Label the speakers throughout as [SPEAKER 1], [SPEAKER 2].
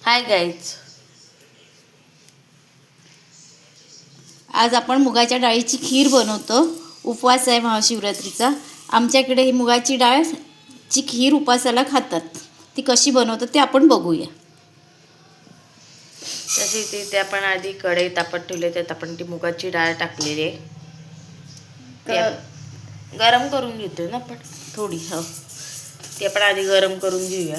[SPEAKER 1] Hi guys, आज आपण मुगाच्या डाळीची खीर बनवतो. उपवास आहे महाशिवरात्रीचा. आमच्याकडे ही मुगाची डाळची खीर उपवासाला खातात. ती कशी बनवतात ते आपण बघूया. तशी ते आपण आधी कढई तापत ठेवले, त्यात आपण ती मुगाची डाळ टाकलेली आहे. गरम करून घेतोय ना आपण थोडी. हो, ती आपण आधी गरम करून घेऊया.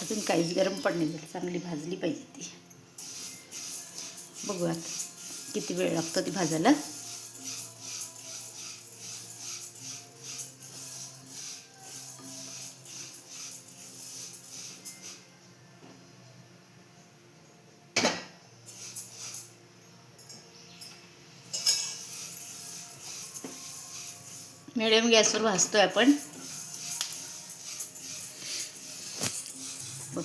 [SPEAKER 1] अजून काहीच गरम पण नाही झालं, चांगली भाजली पाहिजे ती. बघू आता किती वेळ लागतो ती भाजायला. मिडियम गॅसवर भाजतोय आपण. बघ,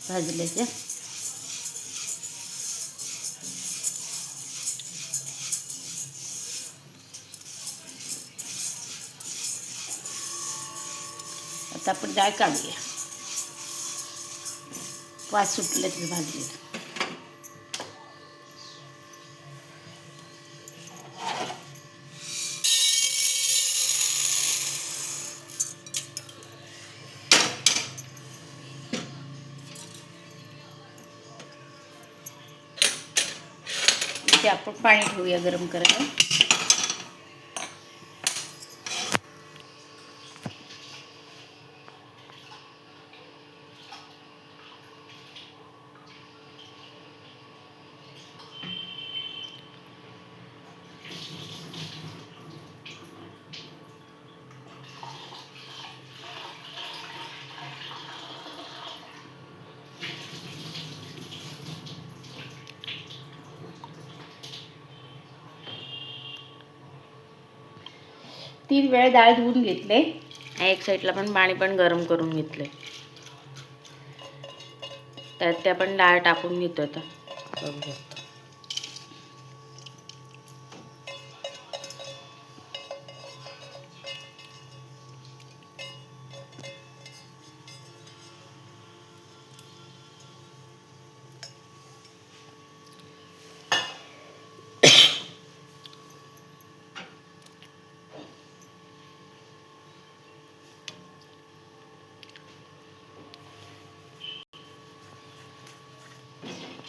[SPEAKER 1] भाजल्याच्या आता आपण डाळ काढूया. वास सुटले ते भाजलेलं. इथे आपण पाणी ठेवूया गरम करायला. तीन वेळा डाळ धुवून घेतले. एक साईडला पण पाणी पण गरम करून घेतले. त्यात ते आपण डाळ टाकून घेतो आता. बघू शकतो.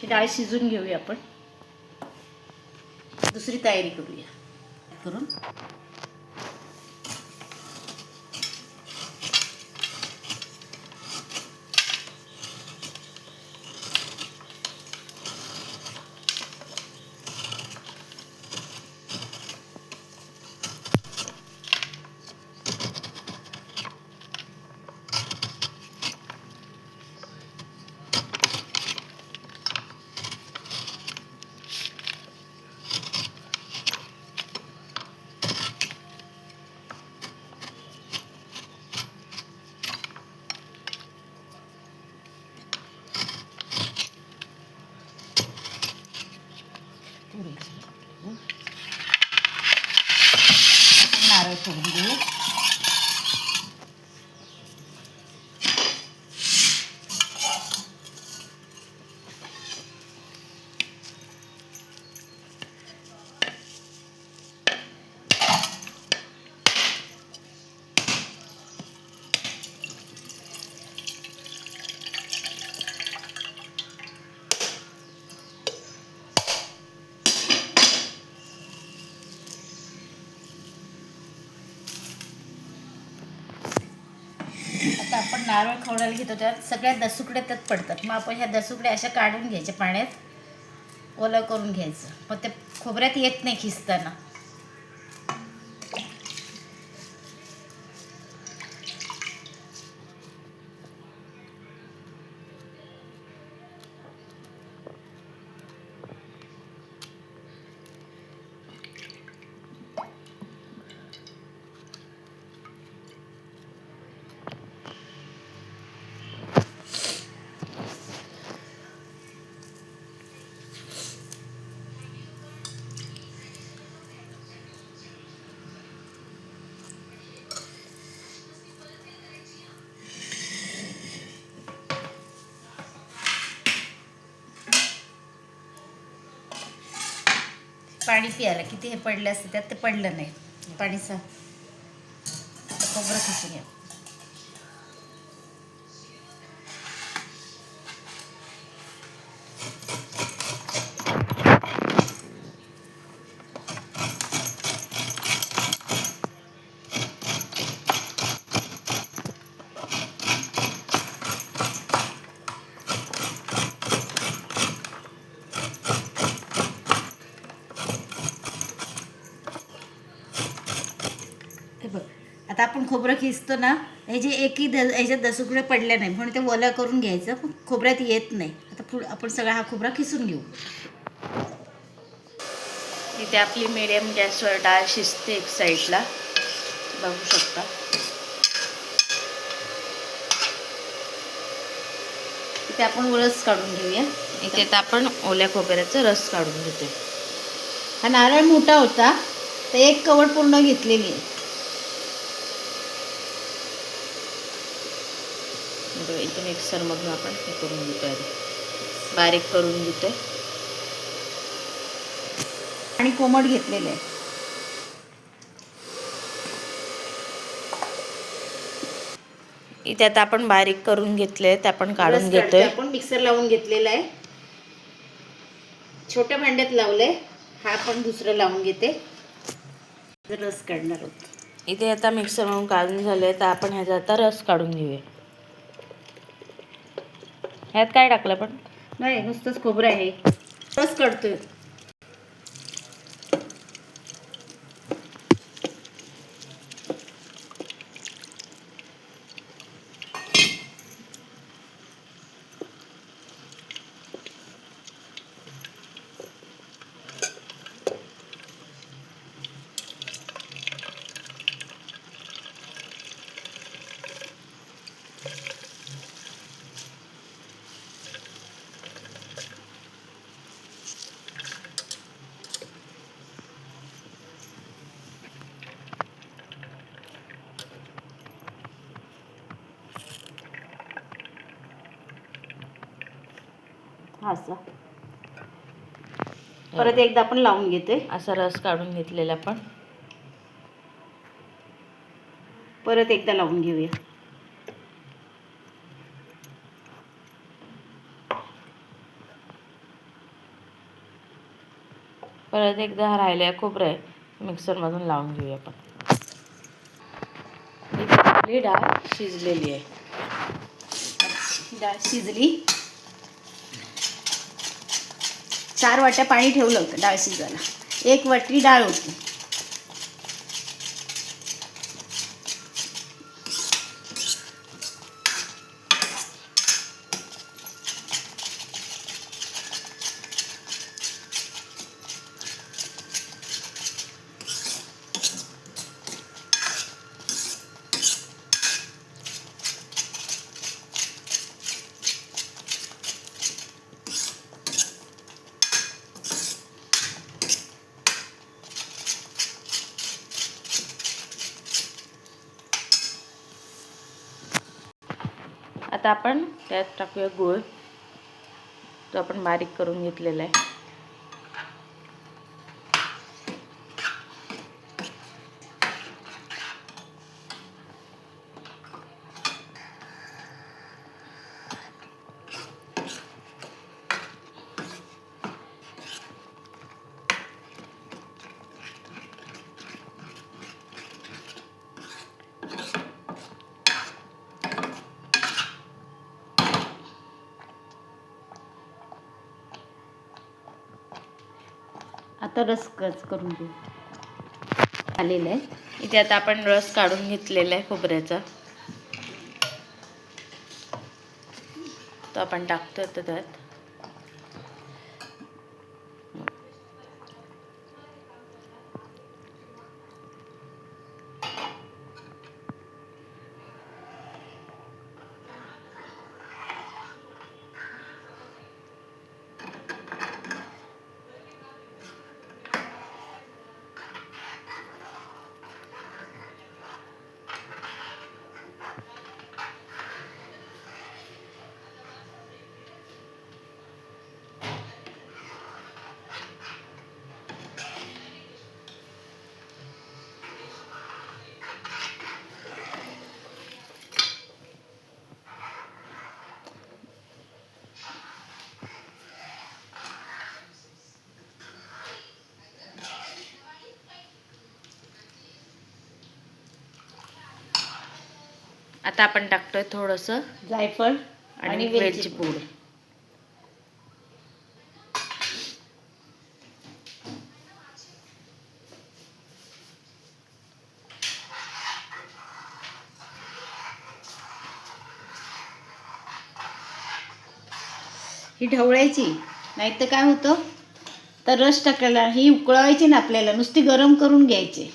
[SPEAKER 1] डाळ शिजून घेऊया आपण. दुसरी तयारी करूया. करून सोडून घेऊ. आता आपण नारळ खवडायला घेतो त्यात सगळ्या दसुकड्या त्यात पडतात. मग आपण ह्या दसुकड्या अशा काढून घ्यायच्या, पाण्यात ओलं करून घ्यायचं. मग ते खोबऱ्यात येत नाही खिसताना. पाणी पियाला किती हे पडलं असतं त्यात, ते पडलं नाही. पाणीचा खोबरं खिसून घ्या. आता आपण खोबरं खिसतो ना, हे जे ह्याच्यात दसुकडे पडल्या नाही म्हणून ते ओलं करून घ्यायचं. खोबऱ्यात येत नाही. आता आपण सगळा हा खोबरा खिसून घेऊ. इथे आपली मीडियम गॅसवर डाळ शिजते एक साईडला, बघू शकता. इथे आपण रस काढून घेऊया. इथे तर आपण ओल्या खोबऱ्याचा रस काढून घेतोय. हा नारळ मोठा होता तर एक कवड पूर्ण घेतलेली आहे. इथे मिक्सरमधून आपण हे करून घेतोय, बारीक करून घेतोय. आणि कोमट घेतलेले आहे. इथे आता आपण बारीक करून घेतले, ते आपण काढून घेतोय. आपण मिक्सर लावून घेतलेला आहे, छोट्या भांड्यात लावलंय. हा आपण दुसरं लावून घेते, रस काढणार आहोत. इथे आता मिक्सर म्हणून काढून झालंय, तर आपण ह्याचा आता रस काढून घेऊया. ह्यात काय टाकलं पण नाही, नुसतंच खोबरं आहे. रस काढतोय. असा परत एकदा आपण लावून घेते. असा रस काढून घेतलेला आपण परत एकदा लावून घेऊया. परत एकदा राहिलेला खोबरं आहे मिक्सरमधून लावून घेऊया आपण. आपली डाळ शिजलेली आहे. डाळ शिजली. 4 वाट्या पाणी ठेवलं होतं डाळ शिजायला. 1 वाटी डाळ होती. आता आपण त्यात टाकूया गूळ, जो आपण बारीक करून घेतलेला आहे. आता रस करून घेऊ. आलेलं आहे इथे. आता आपण रस काढून घेतलेला आहे खोबऱ्याचा, तो आपण टाकतो आता त्यात. आता आपण टाकतोय थोडंसं जायफळ आणि वेलची पूड. ही ढवळायची, नाही तर काय होतं, तर रस टाकायला ही उकळवायची ना आपल्याला, नुसती गरम करून घ्यायची.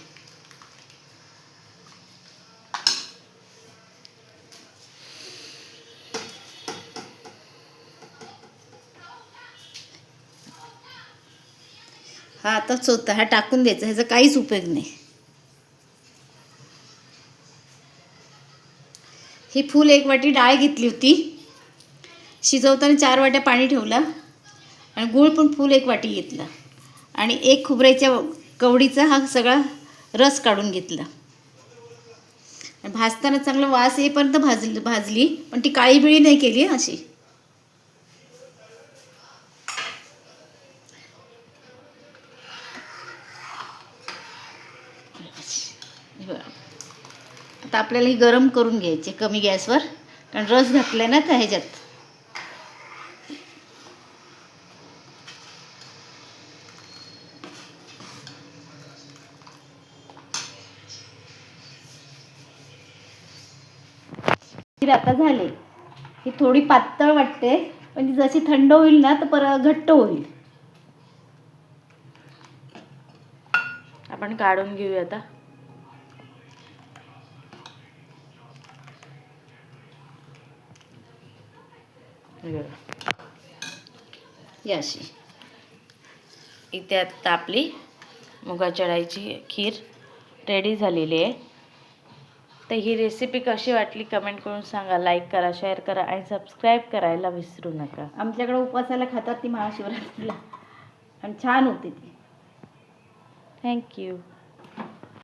[SPEAKER 1] हा आताच होता, हा टाकून द्यायचा, ह्याचा काहीच उपयोग नाही. ही फुल 1 वाटी डाळ घेतली होती, शिजवताना 4 वाट्या पाणी ठेवलं, आणि गूळ पण फुल 1 वाटी घेतला, आणि 1 खोबऱ्याच्या कवडीचा हा सगळा रस काढून घेतला. भाजताना चांगलं वास येईपर्यंत भाजली, पण ती काळी बिळी नाही केली अशी. आता आपल्याला ही गरम करून घ्यायची कमी गॅसवर, कारण रस घातलाय ना त्या ह्याच्यात. खीर आता झाली. ही थोडी पातळ वाटते, पण ती जशी थंड होईल ना तर परत घट्ट होईल. आपण काढून घेऊया आता. अशी इथे आता आपली मुगाच्या डाळीची खीर रेडी झालेली आहे. तर ही रेसिपी कशी वाटली कमेंट करून सांगा. लाईक करा, शेअर करा आणि सबस्क्राईब करायला विसरू नका. आमच्याकडे उपवासाला खातात ती महाशिवरात्रीला, आणि छान होती ती. थँक्यू.